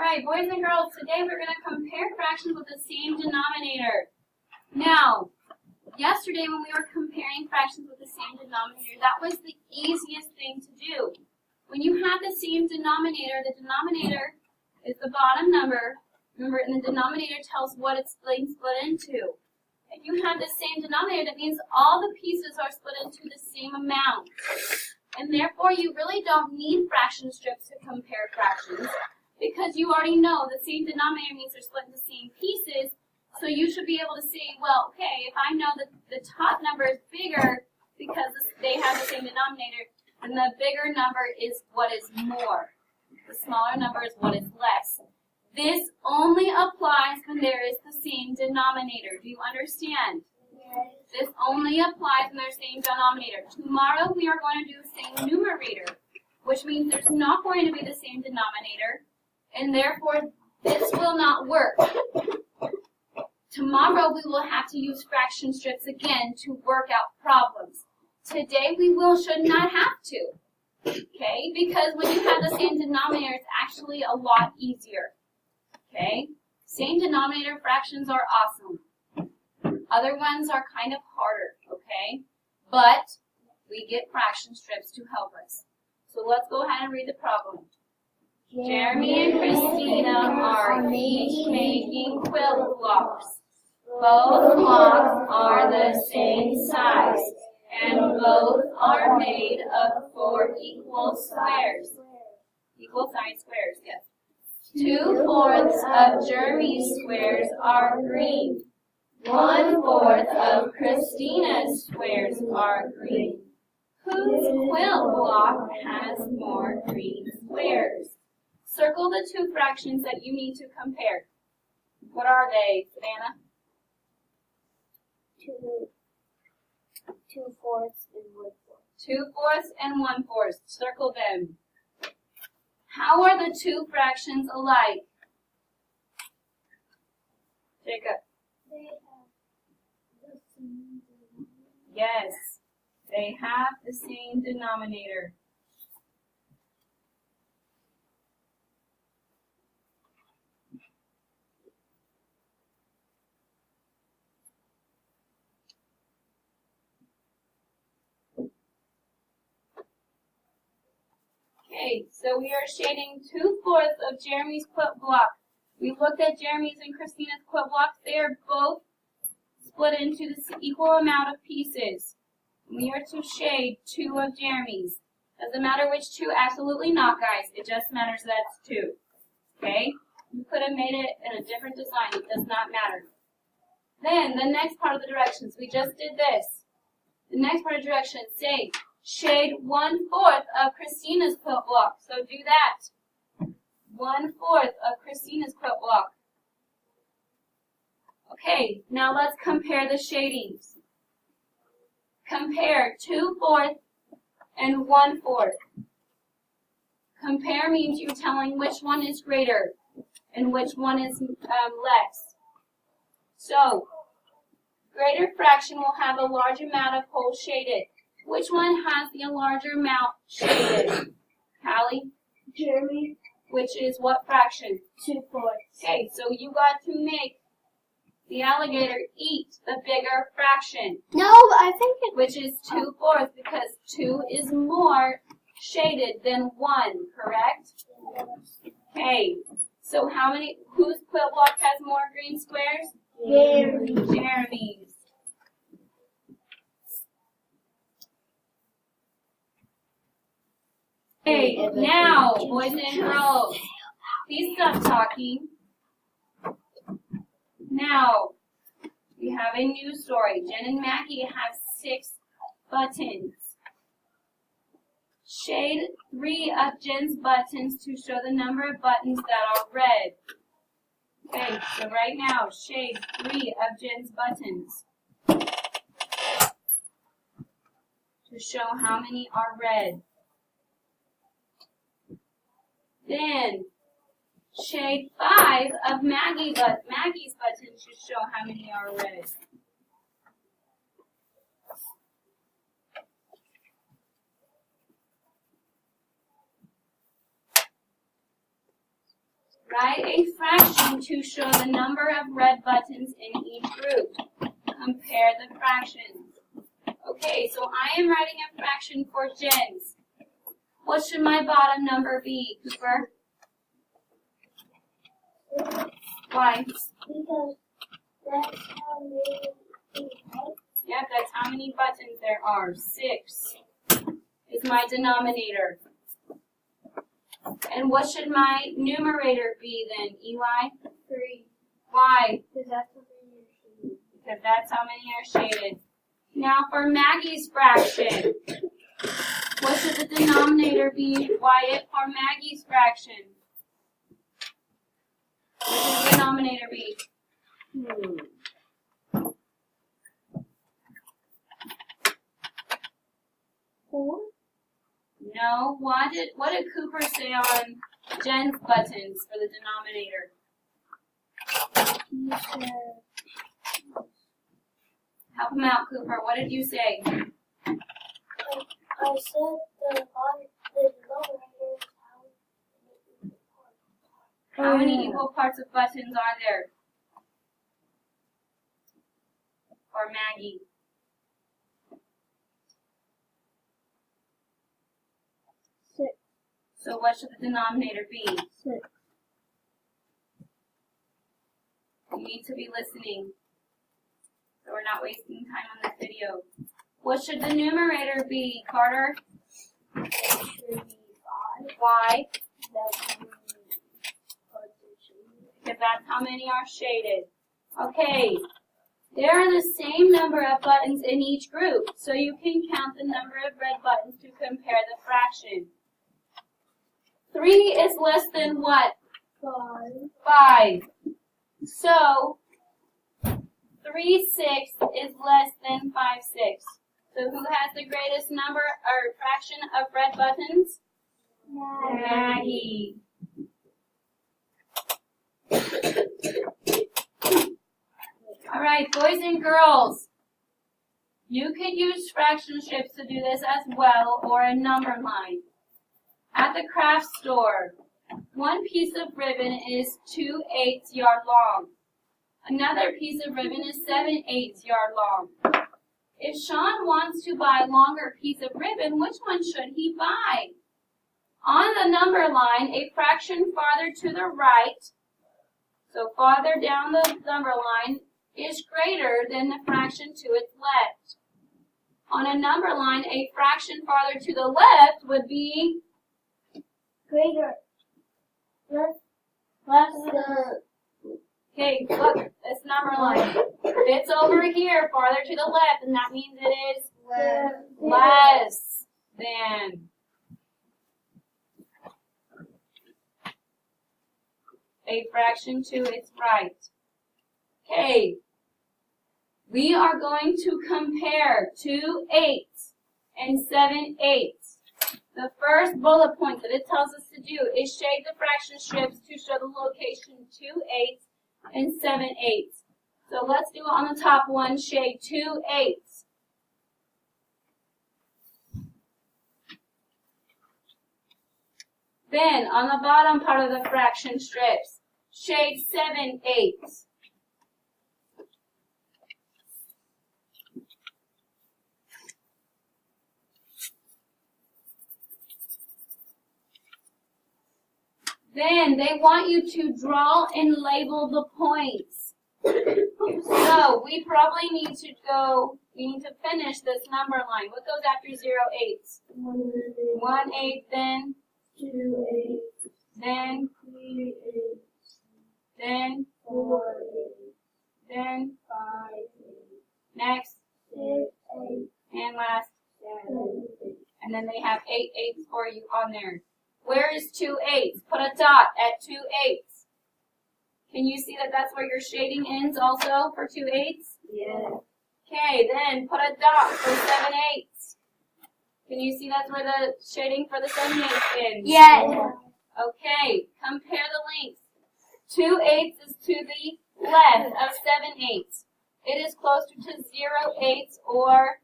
right, boys and girls, today we're going to compare fractions with the same denominator. Now, yesterday when we were comparing fractions with the same denominator, that was the easiest thing to do. When you have the same denominator, the denominator is the bottom number, remember, and the denominator tells what it's being split into. If you have the same denominator, that means all the pieces are split into the same amount. And therefore, you really don't need fraction strips to compare fractions, because you already know the same denominator means they're split into the same pieces. So you should be able to say, well, okay, if I know that the top number is bigger because they have the same denominator, then the bigger number is what is more. The smaller number is what is less. This only applies when there is the same denominator. Do you understand? Yes. This only applies when there's the same denominator. Tomorrow we are going to do the same numerator, which means there's not going to be the same denominator, and therefore this will not work. Tomorrow we will have to use fraction strips again to work out problems. Today we should not have to, okay? Because when you have the same denominator, it's actually a lot easier, okay? Same denominator fractions are awesome. Other ones are kind of harder, okay? But we get fraction strips to help us. So let's go ahead and read the problem. Jeremy and Christina are each making quilt blocks. Both blocks are the same size, and both are made of 4 equal squares. Equal size squares, yes. 2/4 of Jeremy's squares are green. 1/4 of Christina's squares are green. Whose quilt block has more green squares? Circle the two fractions that you need to compare. What are they, Savannah? 2/4 and 1/4. 2/4 and 1/4. Circle them. How are the two fractions alike? Jacob. They have the same denominator. Yes, they have the same denominator. Okay, so we are shading 2/4 of Jeremy's quilt block. We looked at Jeremy's and Christina's quilt blocks. They are both split into the equal amount of pieces. We are to shade 2 of Jeremy's. Doesn't matter which 2, absolutely not, guys. It just matters that it's 2. Okay? You could have made it in a different design. It does not matter. Then, the next part of the directions. We just did this. The next part of the directions, say, shade 1/4 of Christina's quilt block. So do that. 1/4 of Christina's quilt block. Okay, now let's compare the shadings. Compare 2/4 and 1/4. Compare means you're telling which one is greater and which one is less. So, greater fraction will have a large amount of holes shaded. Which one has the larger amount shaded? Callie? Jeremy. Which is what fraction? 2/4. Okay, so you got to make the alligator eat the bigger fraction, No, I think it. which is 2/4, because 2 is more shaded than 1, correct? Okay, so whose quilt block has more green squares? Jeremy's. Okay, now, boys and girls, please stop talking. Now, we have a new story. Jen and Maggie have 6 buttons. Shade 3 of Jen's buttons to show the number of buttons that are red. Okay, so right now, shade 3 of Jen's buttons to show how many are red. Then, shade 5 of Maggie's buttons to show how many are red. Write a fraction to show the number of red buttons in each group. Compare the fractions. Okay, so I am writing a fraction for gens. What should my bottom number be, Cooper? Why? Because that's how many. Yep, that's how many buttons there are. 6 is my denominator. And what should my numerator be then, Eli? 3. Why? Because that's how many are shaded. Because that's how many are shaded. Now for Maggie's fraction. What should the denominator be, Wyatt, for Maggie's fraction? What should the denominator be? 4. No, what did Cooper say on Jen's buttons for the denominator? He said, Help him out, Cooper. What did you say? I said the denominator is How many equal parts of buttons are there? For Maggie. 6. So what should the denominator be? 6. You need to be listening, so we're not wasting time on this video. What should the numerator be, Carter? It should be 5. Why? That's how many parts are shaded. Because that's how many are shaded. Okay, there are the same number of buttons in each group, so you can count the number of red buttons to compare the fraction. 3 is less than what? 5. 5. So, 3/6 is less than 5/6. So who has the greatest number or fraction of red buttons? Maggie. Alright, boys and girls. You could use fraction strips to do this as well, or a number line. At the craft store, one piece of ribbon is 2/8 yard long. Another piece of ribbon is 7/8 yard long. If Sean wants to buy a longer piece of ribbon, which one should he buy? On the number line, a fraction farther to the right, so farther down the number line, is greater than the fraction to its left. On a number line, a fraction farther to the left would be Greater. Less than. okay, look, this number line. It's over here, farther to the left, and that means it is less than. A fraction to its right. Okay, we are going to compare 2/8 and 7/8. The first bullet point that it tells us to do is shade the fraction strips to show the location 2/8 and 7/8. So let's do it on the top one, shade 2/8. Then on the bottom part of the fraction strips, shade 7/8. Then they want you to draw and label the points. So we probably need to finish this number line. What goes after 0/8? 1/8, then 2/8. Then 3/8. then 4/8. then 5/8. next 6/8. and last. 7/8. And then they have 8/8 for you on there. Where is 2/8? Put a dot at 2/8. Can you see that that's where your shading ends also for 2/8? Yeah. Okay, then put a dot for 7/8. Can you see that's where the shading for the 7/8 ends? Yeah. Okay, compare the lengths. 2/8 is to the left of 7/8. It is closer to 0/8, or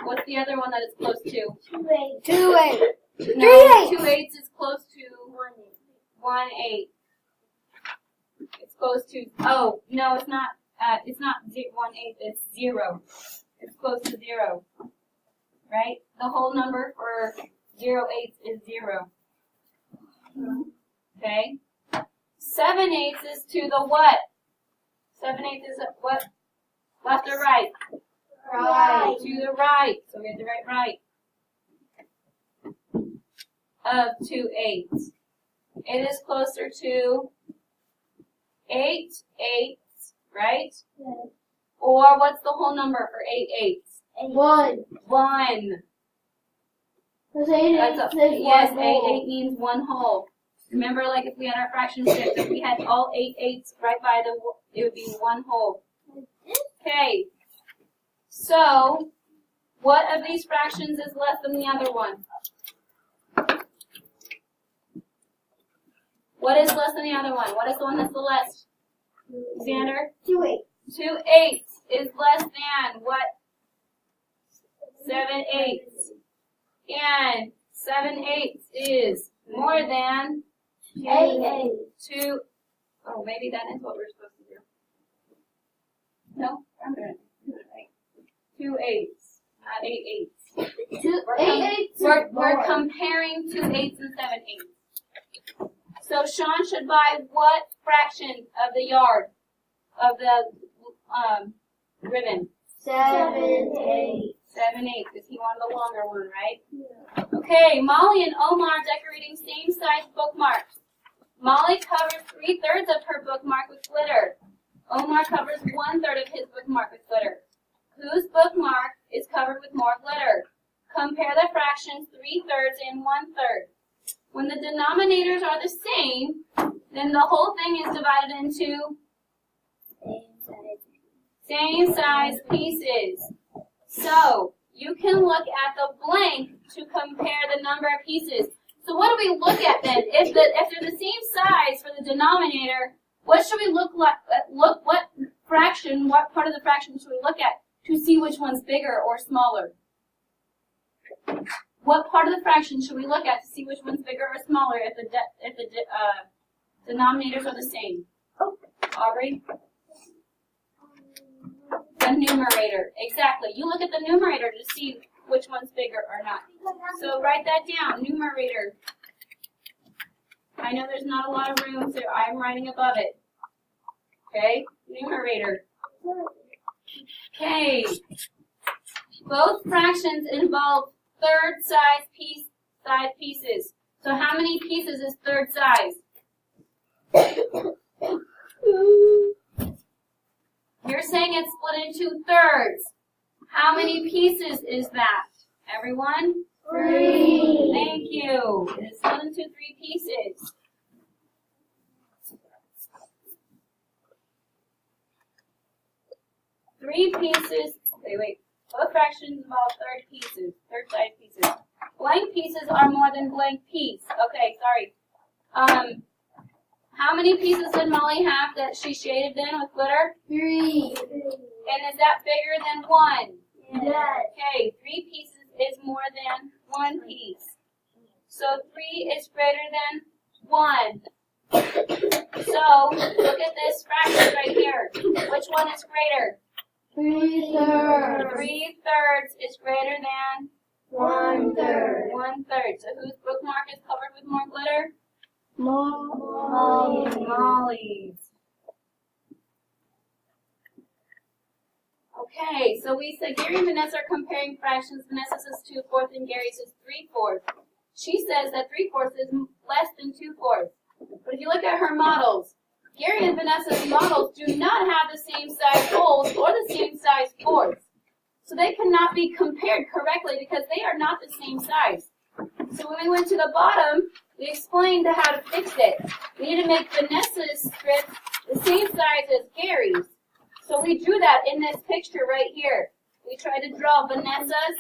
what's the other one that it's close to? 2/8. 2/8. No, 2/8 is close to 1/8. close to, oh, no, it's not 1/8, it's 0. It's close to 0, right? The whole number for 0/8 is 0. Okay? 7/8 is to the what? 7/8 is what? Left or right? Right. To the right. So we have to write right. Of 2/8. It is closer to 8/8, right? Yes. Or what's the whole number for 8/8? 1. 1. Because 8 That's yes, 8/8 means 1 whole. Remember, like if we had our fraction strips, if we had all 8/8s right by it would be 1 whole. Okay. So, what of these fractions is less than the other one? What is less than the other one? What is the one that's the less? Xander? 2/8. 2/8 is less than what? 7/8. And 7/8 is more than 8/8. 2. Oh, maybe that is what we're supposed to do. No, I'm doing it right. 2/8, not 8/8. We're comparing 2/8 and 7/8. So Sean should buy what fraction of the yard of the ribbon? 7/8. 7/8, because he wanted the longer one, right? Yeah. Okay, Molly and Omar decorating same size bookmarks. Molly covers 3/3 of her bookmark with glitter. Omar covers 1/3 of his bookmark with glitter. Whose bookmark is covered with more glitter? Compare the fractions 3/3 and 1/3. When the denominators are the same, then the whole thing is divided into same size pieces. So, you can look at the blank to compare the number of pieces. So what do we look at then? If they're the same size for the denominator, what should we look like? What part of the fraction should we look at to see which one's bigger or smaller? What part of the fraction should we look at to see which one's bigger or smaller if the denominators are the same? Aubrey? The numerator. Exactly. You look at the numerator to see which one's bigger or not. So write that down. Numerator. I know there's not a lot of room, so I'm writing above it. Okay? Numerator. Okay. Both fractions involve third size pieces. So how many pieces is third size? You're saying it's split into thirds. How many pieces is that? Everyone? 3. Thank you. It is split into 3 pieces. Wait. Both fractions involve third size pieces. Blank pieces are more than blank piece. Okay, sorry. How many pieces did Molly have that she shaded in with glitter? 3. And is that bigger than 1? Yes. Okay, 3 pieces is more than 1 piece. So 3 is greater than 1. So look at this fraction right here. Which one is greater? 3/3. 3/3 is greater than 1/3. 1/3. So whose bookmark is covered with more glitter? Molly's. Okay, so we said Gary and Vanessa are comparing fractions. Vanessa says 2/4 and Gary says 3/4. She says that 3/4 is less than 2/4. But if you look at her models, Gary and Vanessa's models do not have the same size holes or the same size boards. So they cannot be compared correctly because they are not the same size. So when we went to the bottom, we explained how to fix it. We need to make Vanessa's strip the same size as Gary's. So we drew that in this picture right here. We tried to draw Vanessa's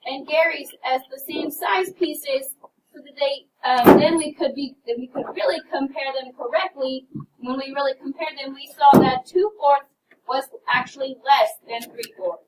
and Gary's as the same size pieces so that they then we could really compare them correctly. When we really compared them, we saw that 2/4 was actually less than 3/4.